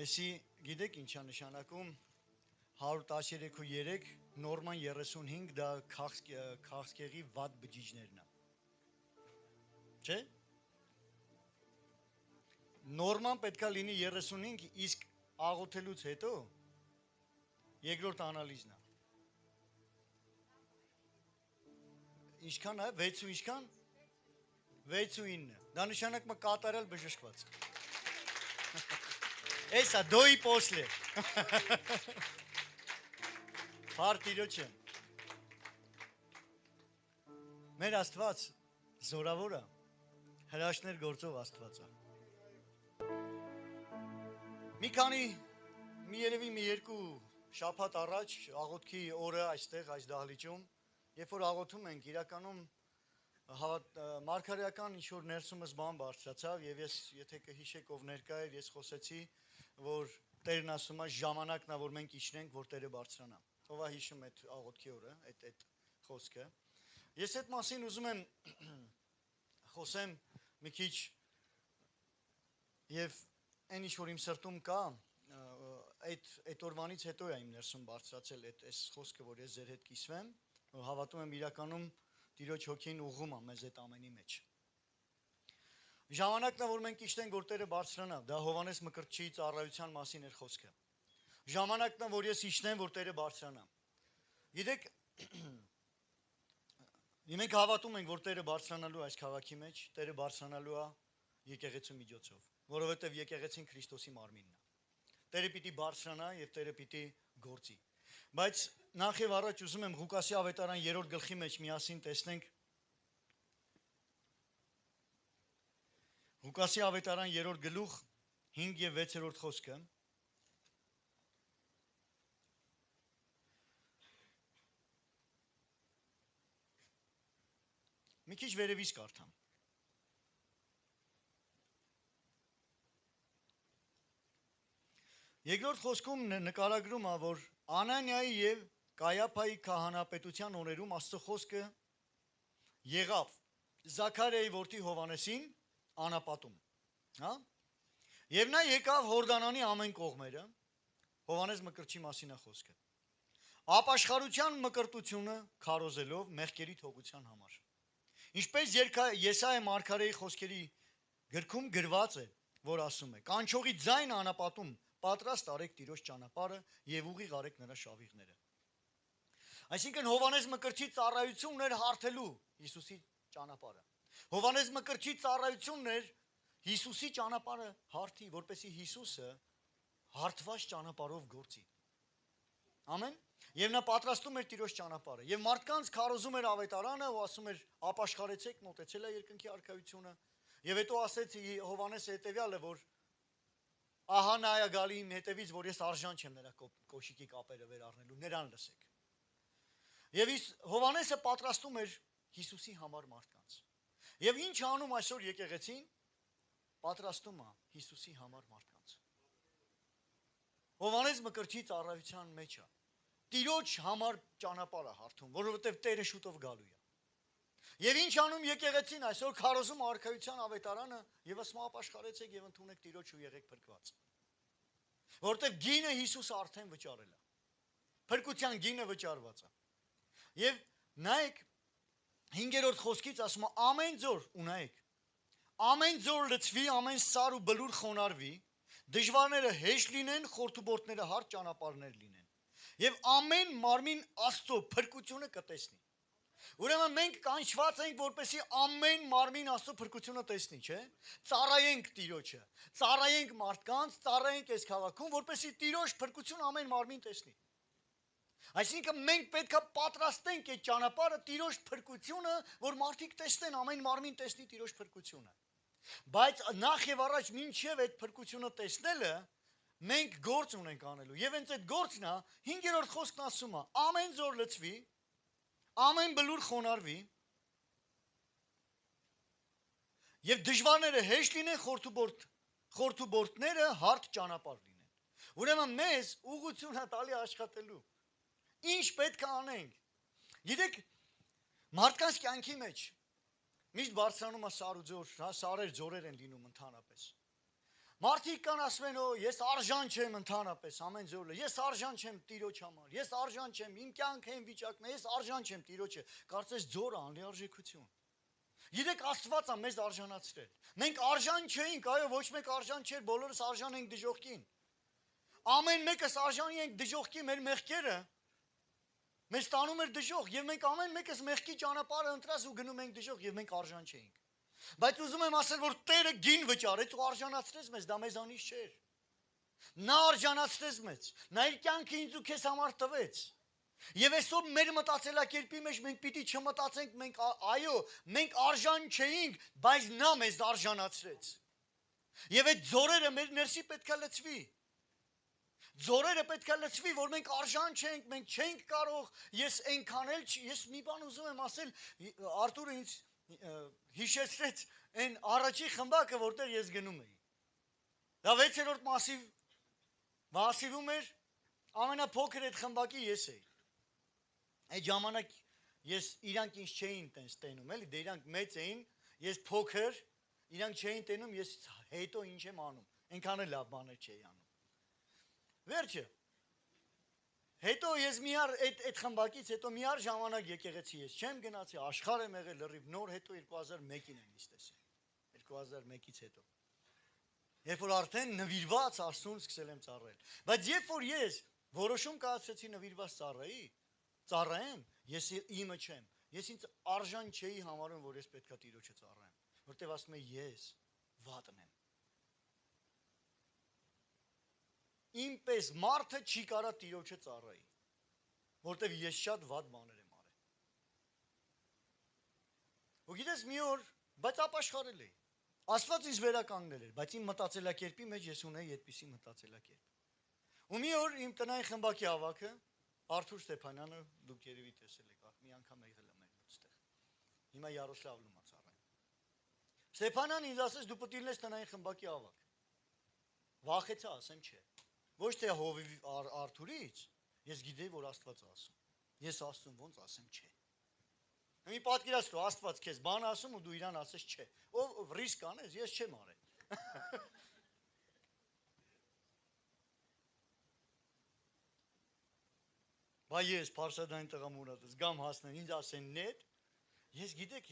[SPEAKER 2] Էսի գիտեք ինչա նշանակում 113.3 նորման 35 դա քաղցկեղի վատ բջիջներն է։ Չէ՞։ Նորման պետքա լինի 35, իսկ աղոթելուց հետո երկրորդ անալիզն է։ Ինչքան է, 6 ու ինչքան? 6.9։ Դա նշանակում է կատարյալ բժշկված։ Էսա դոյի պոսլե։ Փառք Տիրոջը։ Մեր Աստված զորավոր է, հրաշքներ գործող Աստված է։ Երևի մի երկու շաբաթ առաջ աղոթքի օրը այստեղ այս դահլիճում, երբ որ աղոթում ենք, իրականում մարգարեական ինչ-որ ներսումս բան բարձրացավ եւ ես եթե կհիշեք ով ներկա էր, ես խոսեցի, որ Տերն ասում է ժամանակն է, որ մենք իջնենք, որ Տերը բարձրանա։ Ով է հիշում այդ աղոթքի օրը, այդ խոսքը։ Ես այդ մասին ուզում եմ խոսեմ մի քիչ եւ այն ինչ որ իմ սրտում կա, այդ օրվանից հետո է իմ ներսում բարձրացել այս խոսքը, որ ես ձեր հետ կիսվեմ, որ հավատում եմ իրականում Տիրոջ հոգին ուղղում է մեզ այդ ամենի մեջ։ Ժամանակն է, որ մենք իջնենք, որ Տերը բարձրանա, դա Հովհաննես Մկրտչի ծառայության մասին էր խոսքը։ Ժամանակն է, որ ես իջնեմ, որ Տերը բարձրանա։ Գիտեք, մենք հավատում ենք, որ Տերը բարձրանալու այս քաղաքի մեջ, Տերը բարձրանալու է եկեղեցու միջոցով, որովհետև եկեղեցին Քրիստոսի մարմինն է։ Տերը պիտի բարձրանա եւ Տերը պիտի գործի։ Բայց նախ եւ առաջ ուզում եմ Ղուկասի ավետարան 3-րդ գլխի մեջ միասին տեսնենք Ղուկասի ավետարան 3-րդ գլուխ 5 եւ 6-րդ խոսքը։ Մի քիչ վերևից կարդամ։ Երկրորդ խոսքում նկարագրում է, որ Անանիայի եւ Կայափայի քահանապետության օրերում Աստծո խոսքը եղավ Զաքարիայի որդի Հովհաննեսին անապատում, հա? Եվ նա եկավ Հորդանանի ամեն կողմերը, Հովհաննես Մկրտչի մասին է խոսքը։ Ապաշխարության մկրտությունը քարոզելով մեղքերի թողության համար։ Ինչպես Եսայա մարգարեի խոսքերի գրքում գրված է, որ ասում է. «Կանչողի ձայն անապատում պատրաստ արեք Տիրոջ ճանապարհը եւ ուղիղ արեք նրա շավիղները»։ Այսինքն Հովանես Մկրտչի ծառայությունն էր հարթելու Հիսուսի ճանապարհը։ Հովանես Մկրտչի ծառայությունն էր Հիսուսի ճանապարհը հարթի, որպեսզի Հիսուսը հարթված ճանապարհով գործի։ Ամեն։ Եվ նա պատրաստում էր Տիրոջ ճանապարհը։ Եվ մարդկանց քարոզում էր ավետարանը ու ասում էր ապաշխարեցեք, մոտեցել է երկնքի արքայությունը։ Եվ հետո ասեց Հովանեսը հետևյալը, որ ահա նա է գալի իմ հետևից, որ ես արժան չեմ նրա կոշիկի կապերը վեր առնելու, նրան լսեք։ Եվ Հովանեսը պատրաստում էր Հիսուսի համար մարդկանց։ Եվ ինչ անում այսօր եկեղեցին, պատրաստում է Հիսուսի համար մարդկանց։ Հովանես Մկրտչի ծառայության մեջ է։ Տիրոջ համար ճանապարհ է հարթում, որովհետև Տերը շուտով գալու է։ Եվ ինչ անում եկեղեցին այսօր քարոզում արքայության ավետարանը եւ ասում ապաշխարեցեք եւ ընդունեք Տիրոջ ու եղեք փրկված։ Որովհետև գինը Հիսուսը արդեն վճարել է։ Փրկության գինը վճարված է։ Եվ նայեք 5-րդ խոսքից ասում է ամեն ձոր ունայեք։ Ամեն ձոր լցվի, ամեն սար ու բլուր խոնարհվի, դժվարները հեշտ լինեն, խորթուբորտները հարթ ճանապարհներ լինեն։ Եվ ամեն մարմին Աստծո փրկությունը կտեսնի։ Ուրեմն մենք կանչված ենք, որպեսզի ամեն մարմին Աստծո փրկությունը տեսնի, չէ՞։ Ծառայենք Տիրոջը, ծառայենք մարդկանց, ծառայենք այս քաղաքում, որպեսզի Տիրոջ փրկությունը ամեն մարմին տեսնի։ Այսինքն մենք պետք է պատրաստենք այդ ճանապարհը Տիրոջ փրկությունը, որ մարդիկ տեսնեն, ամեն մարմին տեսնի Տիրոջ փրկությունը։ Բայց նախ եւ առաջ մինչեւ այդ փրկությունը տեսնելը մենք գործ ունենք անելու։ Եվ հենց այդ գործն է 5-րդ խոսքն ասում է. ամեն ձոր լցվի, ամեն բլուր խոնարհվի, եւ դժվարները հեշտ լինեն, խորթուբորտները հարթ ճանապարհ լինեն։ Ուրեմն մեզ ուղղություն է տալի աշխատելու։ Ինչ պետք է անենք։ Գիտեք, մարդկանց կյանքի մեջ միշտ բարձրանում է սար ու ձոր, հա, սարեր ձորեր են լինում ընդհանրապես։ Մարդիկ կան ասում են, ես արժան չեմ ընդհանրապես ամեն ձորը, ես արժան չեմ Տիրոջ համար, ես արժան չեմ, իմ կյանքը իմ վիճակն է, ես արժան չեմ Տիրոջը, կարծես ձորը անլիարժեքություն։ Գիտեք, Աստված է մեզ արժանացրել։ Մենք արժան չէինք, այո, ոչ մեկ արժան չէր, բոլորս արժան ենք դժոխքին։ Ամեն մեկս արժանի ենք դժոխքի, մեր մեղքերը մեզ տանում էր դժոխք, եւ մենք ամեն մեկս մեղքի ճանապարհը ընտրած ու գնում ենք դժոխք, եւ մենք արժան չէինք։ Բայց ուզում եմ ասել, որ Տերը գին վճարեց ու արժանացրեց մեզ, դա մեզանից չէր։ Նա արժանացրեց մեզ, նա իր կյանքը ինձ ու քեզ համար տվեց։ Եվ այսօր մեր մտածելակերպի մեջ մենք պիտի չմտածենք, մենք այո, մենք արժան չէինք, բայց նա մեզ արժանացրեց։ Եվ այդ ձորերը մեր ներսի պետքա լցվի։ Ձորերը պետքա լցվի, որ մենք արժան չենք, մենք չենք կարող, ես այնքան էլ ես մի բան ուզում եմ ասել, Արտուրը ինձ հիշեցրեց այն առաջի խմբակը, որտեղ ես գնում էի։ Դա 6-րդ մասիվում էր, ամենափոքր այդ խմբակի ես էի։ Այդ ժամանակ ես իրանք ինձ չէին տենց տենում, էլի, դե իրանք մեծ էին, ես փոքր, իրանք չէին տենում, ես հետո ինչ եմ անում, այնքան էլ լավ բաներ չէի անում։ Վերջը, հետո ես միար այդ խմբակից հետո միար ժամանակ եկեղեցի ես չեմ գնացի, աշխարհ եմ եղել լրիվ նոր, հետո 2001-ին եմ ինձ տեսել, 2001-ից հետո, երբ որ արդեն նվիրված Աստծուն սկսել եմ ծառայել, բայց երբ որ ես որոշում կայացրեցի նվիրված ծառայեմ, ես իմը չեմ, ես ինձ արժան չէի համարում, որ ես պետքա Տիրոջը ծառայեմ, որտեվ ասում եմ ես վատն եմ։ Ինպես մարդը չի կարա Տիրոջը ծառայի, որտեվ ես շատ վատ բաներ եմ արել։ Ու գիտես մի օր, բայց ապաշխարել էի։ Աստված ինձ վերականգնել էր, բայց իմ մտածելակերպի մեջ ես ունեի այդպիսի մտածելակերպ։ Ու մի օր իմ տնային խմբակի ավագը Արթուր Ստեփանյանը, դուք երևի տեսել եք, մի անգամ եղել եմ այստեղ։ Հիմա Յարոսլավլում է ծառայում։ Ստեփանյանը ինձ ասեց դու պետք է լինես տնային խմբակի ավագ։ Վախեցա, ասեմ չէ։ Ոչ թե հովիվ Արթուրից, ես գիտեի, որ Աստված է ասում։ Ես Աստծուն ոնց ասեմ չէ։ Մի պատկերացրու, Աստված քեզ բան ասում ու դու իրան ասես չէ։ Ով ռիսկ անես, ես չեմ արել։ Բայց ես Փարսադային տղամուրատս գամ հասնեմ, ինձ ասեն նետ, ես գիտեք,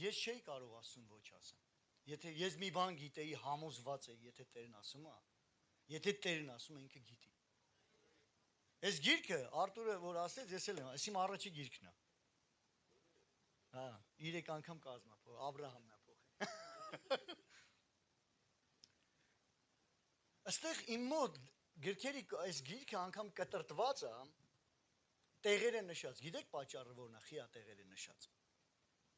[SPEAKER 2] ես չէի կարող Աստծուն ոչ ասեմ։ Եթե ես մի բան գիտեի, համոզված էի, եթե Տերն ասում է, եթե Տերն ասում է, ինքը գիտի։ Այս գիրքը Արտուրը որ ասեց, ես էլ եմ, այս իմ առաջի գիրքն է։ Հա, 3 անգամ կազմա, Աբրահամն է փոխել։ Այստեղ իմ մոտ գրքերի այս գիրքը անգամ կտրտված է, տեղեր են նշած։ Գիտեք պատճառը որն է, խիա տեղեր են նշած։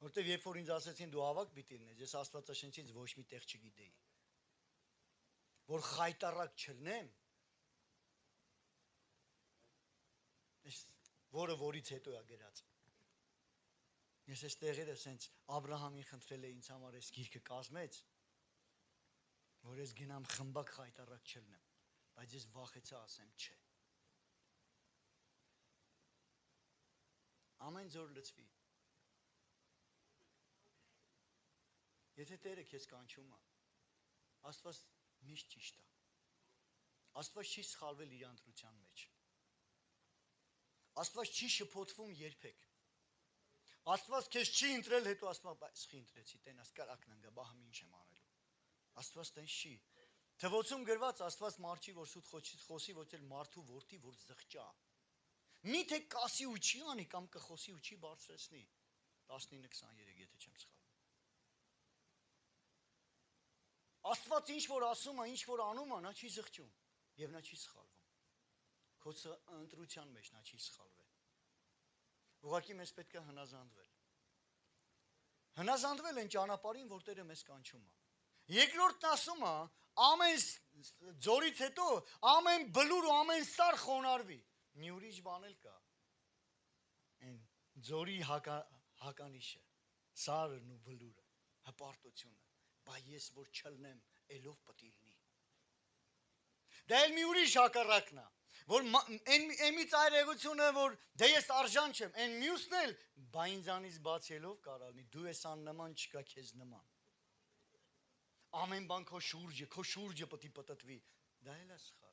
[SPEAKER 2] Որտեվ երբ որ ինձ ասեցին դու ավակ պիտի լինես, ես Աստվածաշնչից ոչ մի տեղ չգիտեի։ Որ խայտարակ չլնեմ, որը որից հետո է գրած։ Ես այս տեղերը սենց Աբրահամին խնդրել է ինձ համար այս գիրքը կազմեց, որ ես գնամ խմբակ խայտարակ չլնեմ, բայց ես վախեցա ասեմ չէ։ Ամեն ձոր լծվի։ Եթե Տերը քեզ կանչում է, Աստված միշտ ճիշտ է։ Աստված չի սխալվել իր ընտրության մեջ։ Աստված չի շփոթվում երբեք։ Աստված քեզ չի ընտրել, հետո ասում է, բայց խի ընտրեցի, տենաս կարակն ընկա, բա հմ ինչ եմ անելու։ Աստված տենց չի։ Թվոցում գրված Աստված մարդ չի, որ սուտ խոսի, ոչ էլ մարդու որդի, որ զղջա։ Միթե կասի ու չի անի կամ կխոսի ու չի բարձրացնի։ 19:23, եթե չեմ սխալվում։ Աստված ինչ որ ասում է, ինչ որ անում է, նա չի զղջում եւ նա չի սխալվում։ Քո ընտրության մեջ նա չի սխալվել։ Ուղղակի մեզ պետք է հնազանդվել։ Հնազանդվել են ճանապարհին, որ Տերը մեզ կանչում է։ Երկրորդն ասում է, ամեն ձորից հետո ամեն բլուր ու ամեն սար խոնարհվի։ Մի ուրիշ բան էլ կա։ Այն ձորի հականիշը, սարն ու բլուրը, հպարտությունը, բա ես որ չլնեմ, ելով պիտի լինի։ Դա էլ մի ուրիշ հակառակն է, որ մի ծայրեղությունը, որ դե ես արժան չեմ, այն մյուսն էլ, բա ինձանից բաց ելով կարա լինի, դու ես աննման, չկա քեզ նման։ Ամեն բան քո շուրջը պիտի պտտվի, դա էլ է սխալ։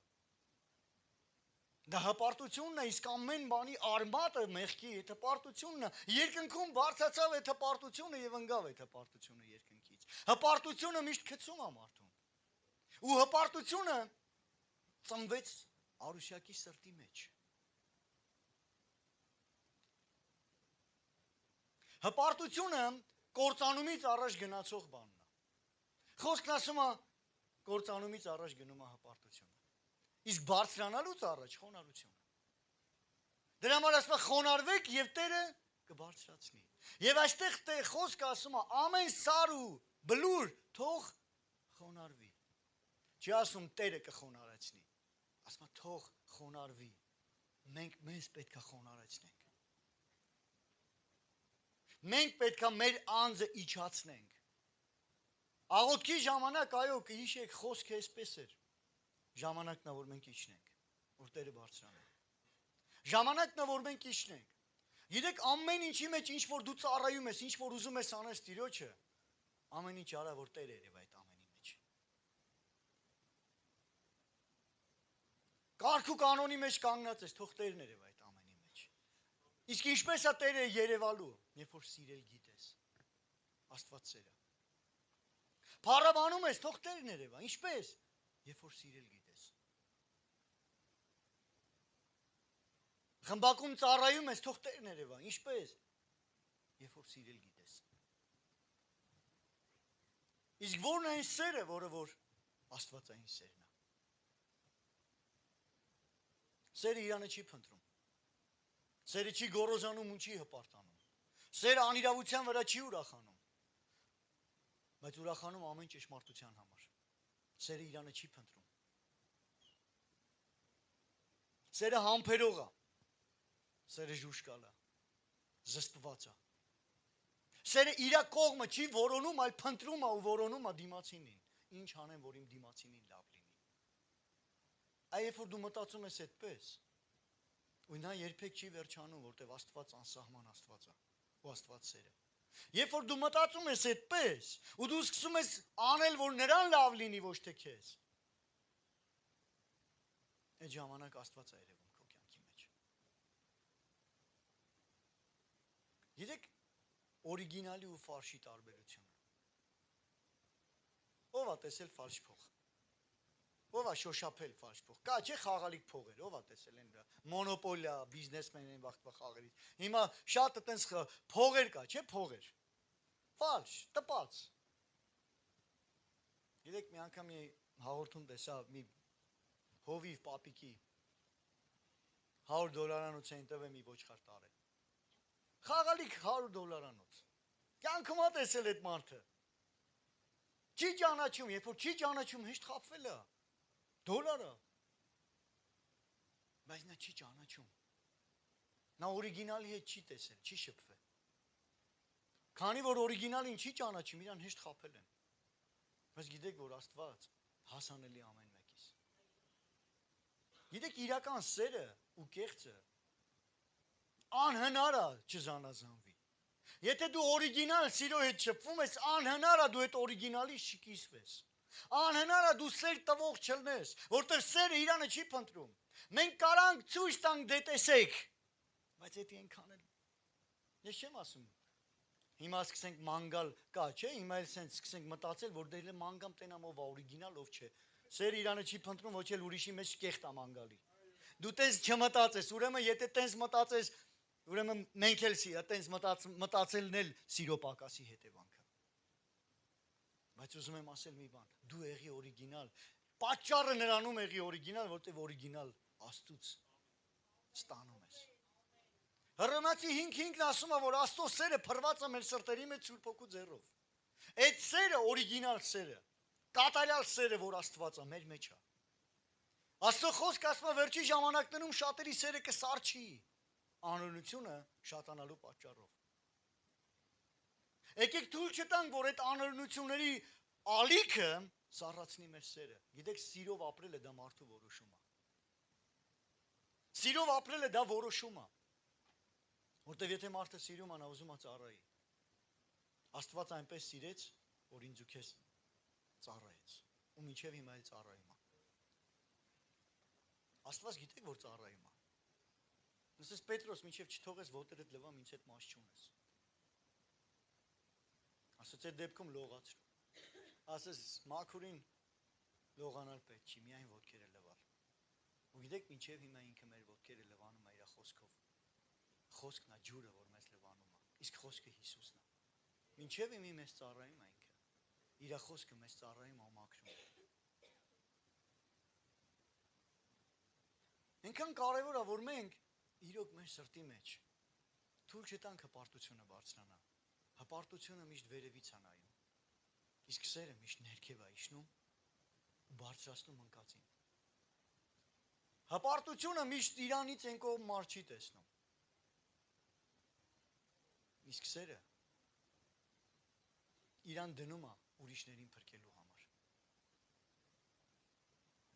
[SPEAKER 2] Դա հպարտությունն է, իսկ ամեն բանի արմատը մեղքի այդ հպարտությունն է, երկնքում բարձացավ այդ հպարտությունը եւ ընկավ այդ հպարտությունը երկնքից։ Հպարտությունը միշտ գցում է մարդուն։ Ու հպարտությունը ծնվեց Արուսյակի սրտի մեջ։ Հպարտությունը կործանումից առաջ գնացող բանն է։ Խոսքն ասում է կործանումից առաջ գնում է հպարտությունը։ Իսկ բարձրանալուց առաջ խոնարհությունը։ Դրա համար ասում է խոնարհվեք եւ Տերը կբարձրացնի։ Եվ այստեղ խոսքը ասում է ամեն սար ու բլուր թող խոնարհվի։ Չի ասում Տերը կխոնարհացնի։ Ասում է թող խոնարհվի։ Մենք մեզ պետք է խոնարհացնենք։ Մենք պետք է մեր անձը իջացնենք։ Աղոթքի ժամանակ այո կհիշեք խոսքը այսպես էր։ Ժամանակն է որ մենք իջնենք, որ Տերը բարձրանա։ Ժամանակն է որ մենք իջնենք։ Գիտեք ամեն ինչի մեջ ինչ որ դու ծառայում ես, ինչ որ ուզում ես անես Տիրոջը, ամեն ինչ արա որ Տերը երև այդ ամենի մեջ։ Կարգ ու կանոնի մեջ կանգնած ես, թող Տերն երև այդ ամենի մեջ։ Իսկ ինչպես է Տերը երևալու, երբ որ սիրել գիտես։ Աստված սեր է։ Փառաբանում ես, թող Տերն երևա, ինչպես, երբ որ սիրել գիտես։ Խմբակում ծառայում ես, թող Տերն երևա, ինչպես, երբ որ սիրել գիտես։ Իսկ որն է այն սերը, որը որ Աստվածային սերն է։ Սերը իրանը չի փնտրում։ Սերը չի գոռոզանում ու չի հպարտանում։ Սերը անիրավության վրա չի ուրախանում։ Բայց ուրախանում ամեն ճշմարտության համար։ Սերը իրանը չի փնտրում։ Սերը համբերող է։ Սերը ժուշկալ է։ Զսպված է։ Սերը իր կողմը չի որոնում, այլ փնտրում է ու որոնում է դիմացինին։ Ինչ անեմ, որ իմ դիմացինին լավ լինի։ Այ երբ որ դու մտածում ես այդպես, ու նա երբեք չի վերջանում, որտեղ Աստված անսահման Աստված է, ու Աստված սեր է։ Երբ որ դու մտածում ես այդպես, ու դու սկսում ես անել, որ նրան լավ լինի, ոչ թե քեզ, այդ ժամանակ Աստված է երևում քո կյանքի մեջ։ Գիտեք, օրիգինալի ու ֆարշի տարբերությունը։ Ո՞վ է տեսել ֆալշ փող։ Ով է շոշափել ֆալշ փող։ Կա չէ խաղալիք փողեր, ով է տեսել են դրա։ Մոնոպոլիա, բիզնեսմեն են վաղտվա խաղերից։ Հիմա շատ այտենց փողեր կա, չէ, փողեր։ Ֆալշ, տպած։ Գիտեք, մի անգամ մի հաղորդում տեսա մի հովիվ պապիկի $100 էին տվել մի ոչխար տարել։ Խաղալիք $100։ Կյանքում ա տեսել այդ մարդը։ Չի ճանաչում, երբ որ չի ճանաչում, հեշտ խաբվել է։ Դոլարը։ Բայց նա չի ճանաչում։ Նա օրիգինալի հետ չի տեսել, չի շփվել։ Քանի որ օրիգինալին չի ճանաչում, իրան հեշտ խաբել են։ Բայց գիտեք, որ Աստված հասանելի ամեն մեկիս։ Գիտեք, իրական սերը ու կեղծը անհնար է չզանազանվի։ Եթե դու օրիգինալ սիրո հետ շփվում ես, անհնար է դու այդ օրիգինալից չկիսվես։ Անհնար է դու սեր տվող չլնես, որտեղ սերը իրանը չի փնտրում։ Մենք կարանք ցույց տանք դե տեսեք, բայց դա այնքան էլ։ Ես չեմ ասում։ Հիմա սկսենք մանգալ կա, չէ՞, հիմա էլ սենց սկսենք մտածել, որ դե մանգամ տենամ ով է օրիգինալ, ով չէ։ Սեր իրանը չի փնտրում, ոչ էլ ուրիշի մեջ կեղտ է մանգալի։ Դու տես չմտածես, ուրեմն եթե տես մտածես, ուրեմն մենք էլ սիա տես մտածելն էլ սիրո պակասի հետևանքը։ Բայց ուզում եմ ասել մի բան, դու եղի օրիգինալ, պատճառը նրանում եղի օրիգինալ, որտեղ օրիգինալ Աստծուց ստանում ես։ Հռոմեացի 5:5-ն ասում է, որ Աստծո սերը փրված է մեր սրտերի մեջ Սուրբ Հոգու ձեռով։ Այդ սերը օրիգինալ սերը, կատարյալ սերը, որ Աստված է մեր մեջ է։ Աստծո խոսքը ասում է վերջի ժամանակներում շատերի սերը կսարչի, անօրենությունը շատանալու պատճառով։ Եկեք թույլ չտանք, որ այդ անօրենությունների ալիքը սառացնի մեր սերը։ Գիտեք, սիրով ապրելը դա մարդու որոշում է։ Սիրով ապրելը դա որոշում է։ Որտեվ եթե մարդը սիրում է, նա ուզում է ծառայի։ Աստված այնպես սիրեց, որ ինձ ու քեզ ծառայեց։ Ու մինչև հիմա էլ ծառայում է։ Աստված գիտեք, որ ծառայում է։ Ասես Պետրոս, մինչև չթողես ոտերդ լվամ, ինձ հետ մաս չունես։ Ասես այդ դեպքում լողացրու։ Ասես մաքուրին լողանալ պետք չի, միայն ոտքերը լվալ։ Ու գիտեք, մինչև հիմա ինքը մեր ոտքերը լվանում է իր խոսքով։ Խոսքն է ջուրը, որ մեզ լվանում է։ Իսկ խոսքը Հիսուսն է։ Մինչև իմի մեզ ծառայում է ինքը։ Իր խոսքը մեզ ծառայում է ու մաքրում է։ Այնքան կարևոր է, որ մենք իրոք մեր սրտի մեջ թույլ չտանք հպարտությունը բարձրանա։ Հպարտությունը միշտ վերևից է նայում։ Իսկ սերը միշտ ներքև է իջնում ու բարձրացնում ընկածին։ Հպարտությունը միշտ իրանից են կողմ մարդ չի տեսնում։ Իսկ սերը իրան դնում է ուրիշներին փրկելու համար։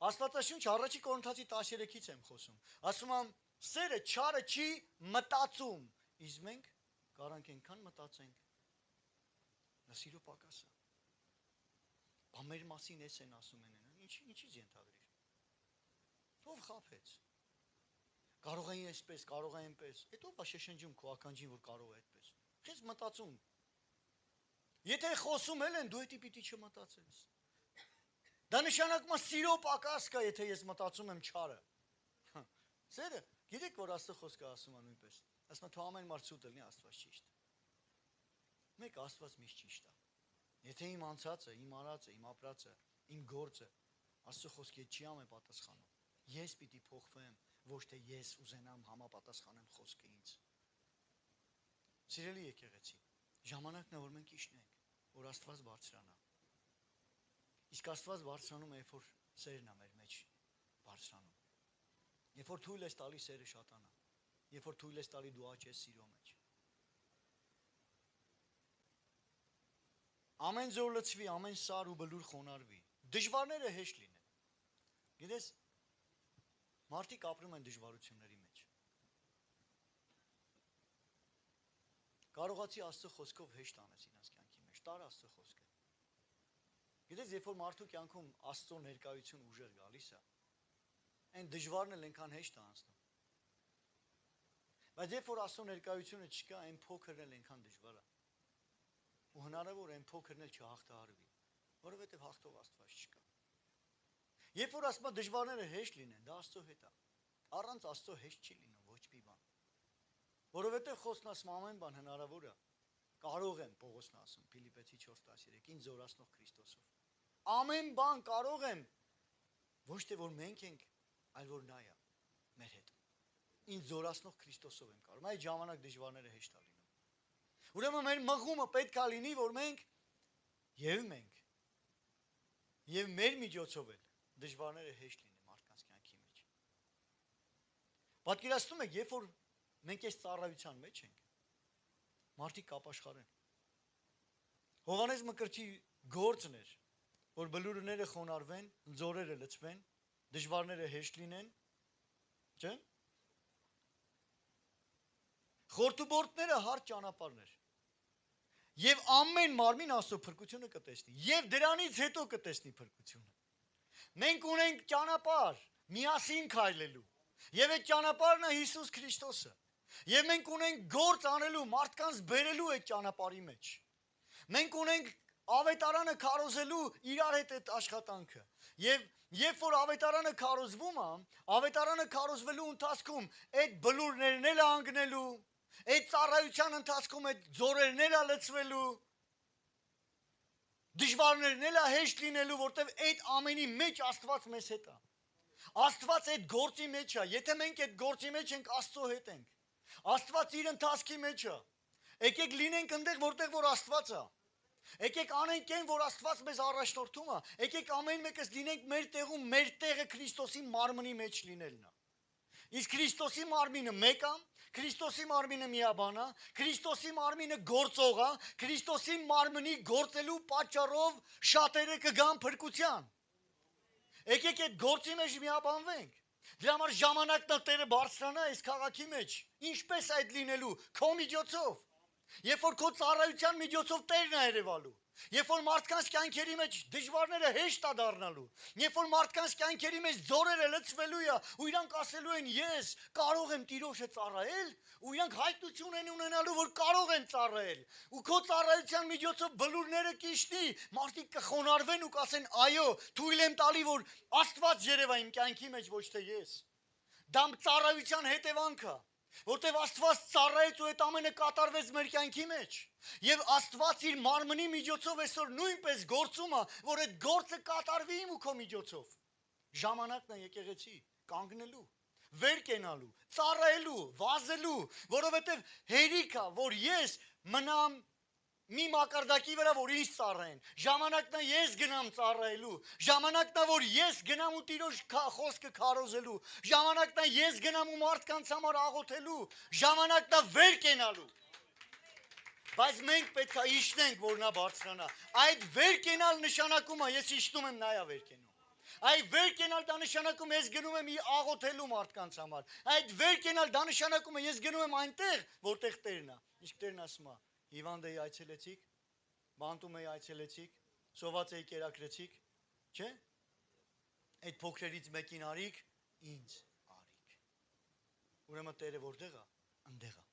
[SPEAKER 2] Աստվածաշունչ առաջի Կորինթացի 13-ից եմ խոսում։ Ասում եմ, սերը չարը չի մտածում, իսկ մենք կարանք այնքան մտածենք, նա սիրո պակաս է։ Բա մեր մասին էս են ասում են, ինչից ենթադրիր։ Ով խաբեց։ Կարող է այսպես, կարող է այնպես։ Այդ ով է շշնջում քո ականջին, որ կարող է այդպես։ Քեզ մտածում։ Եթե խոսում են, դու էդի պիտի չմտածես։ Դա նշանակում է սիրո պակաս կա, եթե ես մտածում եմ չարը։ Սերը, գիտեք, որ Աստծո խոսքը ասում է նույնպես։ Ասում է, թող ամեն մարդ սուտ լինի, Աստված ճիշտ։ Մեկ Աստված միշտ ճիշտ է։ Եթե իմ անցածը, իմ արածը, իմ ապրածը, իմ գործը Աստծո խոսքի հետ չի համապատասխանում, ես պիտի փոխվեմ, ոչ թե ես ուզենամ համապատասխանեմ խոսքը ինձ։ Սիրելի եկեղեցի, ժամանակն է, որ մենք իջնենք, որ Աստված բարձրանա։ Իսկ Աստված բարձրանում է, երբ որ սերն է մեր մեջ բարձրանում։ Երբ որ թույլ ես տալի սերը շատանա, երբ որ թույլ ես տալի դու աճես սիրո մեջ։ Ամեն զոր լցվի, ամեն սար ու բլուր խոնարհվի։ Դժվարները հեշտ լինեն։ Գիտես, մարդիկ ապրում են դժվարությունների մեջ։ Կարողացի Աստծո խոսքով հեշտ անես իրենց կյանքի մեջ, տար Աստծո խոսքը։ Գիտես, երբ որ մարդու կյանքում Աստծո ներկայություն ուժեղ գալիս է, այն դժվարն էլ այնքան հեշտ է անցնում։ Բայց երբ որ Աստծո ներկայությունը չկա, այն փոքրն էլ այնքան դժվար է։ Ու հնարավոր է այն փոքրն էլ չհաղթահարվի, որովհետև հաղթող Աստված չկա։ Երբ որ ասում եմ դժվարները հեշտ լինեն, դա Աստծո հետ է։ Առանց Աստծո հեշտ չի լինում ոչ մի բան։ Որովհետև խոսքն ասում ամեն բան հնարավոր է։ Կարող եմ, Պողոսն ասում, Փիլիպպեցի 4:13, ինձ զորացնող Քրիստոսով։ Ամեն բան կարող եմ, ոչ թե որ մենք ենք, այլ որ նա է մեր հետ։ Ինձ զորացնող Քրիստոսով եմ կարող։ Այդ ժամանակ դժվարները հեշտ է լինում։ Ուրեմն մեր մղումը պետք է լինի, որ մենք եւ մեր միջոցով էլ դժվարները հեշտ լինեն մարդկանց կյանքի մեջ։ Պատկերացնում եք, երբ որ մենք այս ծառայության մեջ ենք, մարդիկ կապաշխարեն։ Հովհաննես Մկրտչի գործն էր, որ բլուրները խոնարհվեն, ձորերը լցվեն, դժվարները հեշտ լինեն, չէ՞։ Խորտուբորտները հարթ ճանապարհներ։ Եվ ամեն մարմին Աստծո փրկությունը կտեսնի, եւ դրանից հետո կտեսնի փրկությունը։ Մենք ունենք ճանապարհ միասին քայլելու, եւ այդ ճանապարհն է Հիսուս Քրիստոսը։ Եվ մենք ունենք գործ անելու, մարդկանց բերելու այդ ճանապարհի մեջ։ Մենք ունենք ավետարանը քարոզելու իրար հետ այդ աշխատանքը։ Եվ երբ որ ավետարանը քարոզվում է, ավետարանը քարոզվելու ընթացքում այդ բլուրներն էլ անգնելու, այդ ծառայության ընթացքում այդ ձորերն էլ լցվելու, դժվարներն էլ հեշտ լինելու, որտեղ այդ ամենի մեջ Աստված մեզ հետ է։ Աստված այդ գործի մեջ է։ Եթե մենք այդ գործի մեջ ենք, Աստծո հետ ենք։ Աստված իր ընթացքի մեջ է։ Եկեք լինենք այնտեղ, որտեղ որ Աստված է։ Եկեք անենք այն, որ Աստված մեզ առաջնորդում է։ Եկեք ամեն մեկս լինենք մեր տեղում, մեր տեղը Քրիստոսի մարմնի մեջ լինելն է։ Իսկ Քրիստոսի մարմինը մեկ է, Քրիստոսի մարմինը միաբան է, Քրիստոսի մարմինը գործող է, Քրիստոսի մարմնի գործելու պատճառով շատերը կգան փրկության։ Եկեք այդ գործի մեջ միաբանվենք։ Դրա համար ժամանակն է Տերը բարձրանա այս քաղաքի մեջ։ Ինչպես այդ լինելու քո միջոցով։ Երբ որ քո ծառայության միջոցով Տերն է երևալու, երբ որ մարդկանց կյանքերի մեջ դժվարները հեշտ է դառնալու, երբ որ մարդկանց կյանքերի մեջ ձորերը լցվելու է, ու իրանք ասելու են ես կարող եմ Տիրոջը ծառայել, ու իրանք հայտնություն են ունենալու, որ կարող են ծառայել, ու քո ծառայության միջոցով բլուրները կիշնի, մարդիկ կխոնարհվեն ու կասեն այո, թույլ եմ տալի, որ Աստված երևա իմ կյանքի մեջ, ոչ թե ես։ Դա ծառայության հետևանք է։ Որտեվ Աստված ծառայեց ու այդ ամենը կատարվեց մեր կյանքի մեջ։ Եվ Աստված իր մարմնի միջոցով այսօր նույնպես գործում է, որ այդ գործը կատարվի իմ ու քո միջոցով։ Ժամանակն է եկեղեցի կանգնելու, վեր կենալու, ծառայելու, վազելու, որովհետև հերիք է, որ ես մնամ մի մակարդակի վրա, որ ինձ ծառայեն։ Ժամանակն է ես գնամ ծառայելու, ժամանակն է որ ես գնամ ու Տիրոջ խոսքը քարոզելու, ժամանակն է ես գնամ ու մարդկանց համար աղոթելու, ժամանակն է վեր կենալու։ Բայց մենք պետք է իջնենք, որ նա բարձրանա։ Այդ վեր կենալ նշանակում է ես իջնում եմ, նա է վեր կենում։ Այդ վեր կենալ դա նշանակում է ես գնում եմ աղոթելու մարդկանց համար։ Այդ վեր կենալ դա նշանակում է ես գնում եմ այնտեղ, որտեղ Տերն է։ Իսկ Տերն ասում է Հիվանդեի այցելեցիք, Բանտումեի այցելեցիք, Սովածեի կերակրեցիք, չէ՞։ Այդ փոքրերից մեկին արիք, ինձ արիք։ Ուրեմն Տերը որտեղ է, այնտեղ է։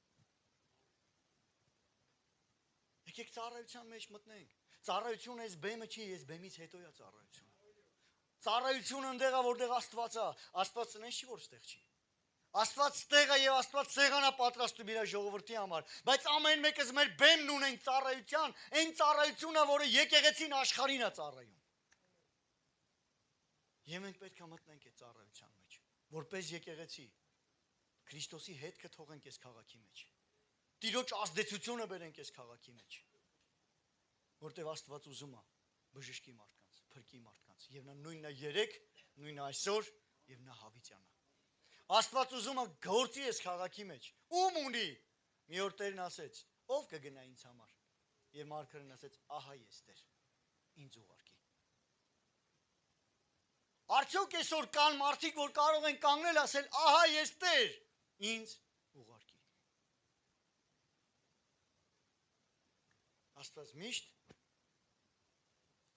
[SPEAKER 2] Եկեք ծառայության մեջ մտնենք։ Ծառայությունը այս բեմը չի, այս բեմից հետո է ծառայությունը։ Ծառայությունը այնտեղ է, որտեղ Աստված է։ Աստված նես չի, որ ստեղ չի։ Աստված ստեղ է եւ Աստված սեղան է պատրաստում իր ժողովրդի համար, բայց ամեն մեկս մեր բեմն ունենք ծառայության, այն ծառայությունը, որը եկեղեցին աշխարհին է ծառայում։ Եվ մենք պետք է մտնենք այդ ծառայության մեջ, որպես եկեղեցի Քրիստոսի հետքը թողենք այս քաղաքի մեջ։ Տիրոջ ազդեցությունը բերենք այս քաղաքի մեջ, որտեղ Աստված ուզում է բժշկի մարդկանց, փրկի մարդկանց, եւ նա նույնն է երեք, նույնն է այսօր եւ նա հավիտյան է։ Աստված ուզում է գործի այս քաղաքի մեջ։ Ում ունի։ Մի օր Տերն ասեց. ով կգնա ինձ համար։ Եվ Մարգարեն ասեց. ահա ես Տեր, ինձ ուղարկի։ Արդյոք այսօր կան մարդիկ, որ կարող են կանգնել ասել. ահա ես Տեր, ինձ ուղարկի։ Աստված միշտ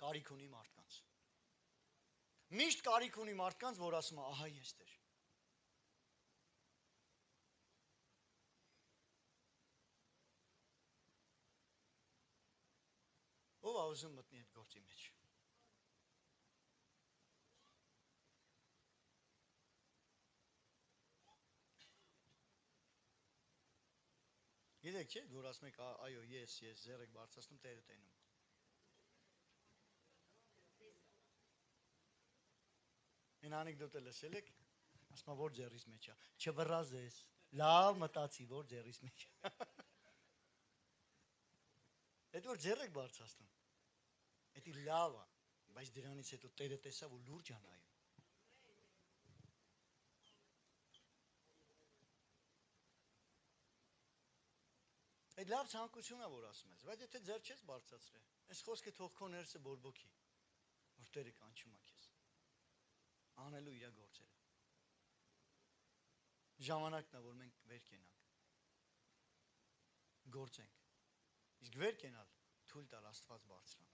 [SPEAKER 2] կարիք ունի մարդկանց։ Միշտ կարիք ունի մարդկանց, որ ասում է. ահա ես Տեր։ Ով է ուզում մտնի այդ գործի մեջ։ Գիտեք չէ, որ ասում եք այո, ես ձեռեք բարձրացնում Տերը տենում։ Այն անեկդոտը լսել եք, ասում որ ձեռիս մեջ է, չվռազես, լավ մտածի, որ ձեռիս մեջ է։ Այդ որ ձեռեք բարձրացնում, դա լավ է, բայց դրանից հետո Տերը տեսա, որ լուրջ է նայում։ Այդ լավ ցանկություն է, որ ասում ես, բայց եթե ձեռ չես բարձրացրել, այս խոսքը թող քո ներսը բորբոքի, որ Տերը կանչում է քեզ։ Անելու իր գործերը։ Ժամանակն է, որ մենք վեր կենանք։ Գործենք։ Իսկ վեր կենալ թույլ տալ Աստված բարձրանա։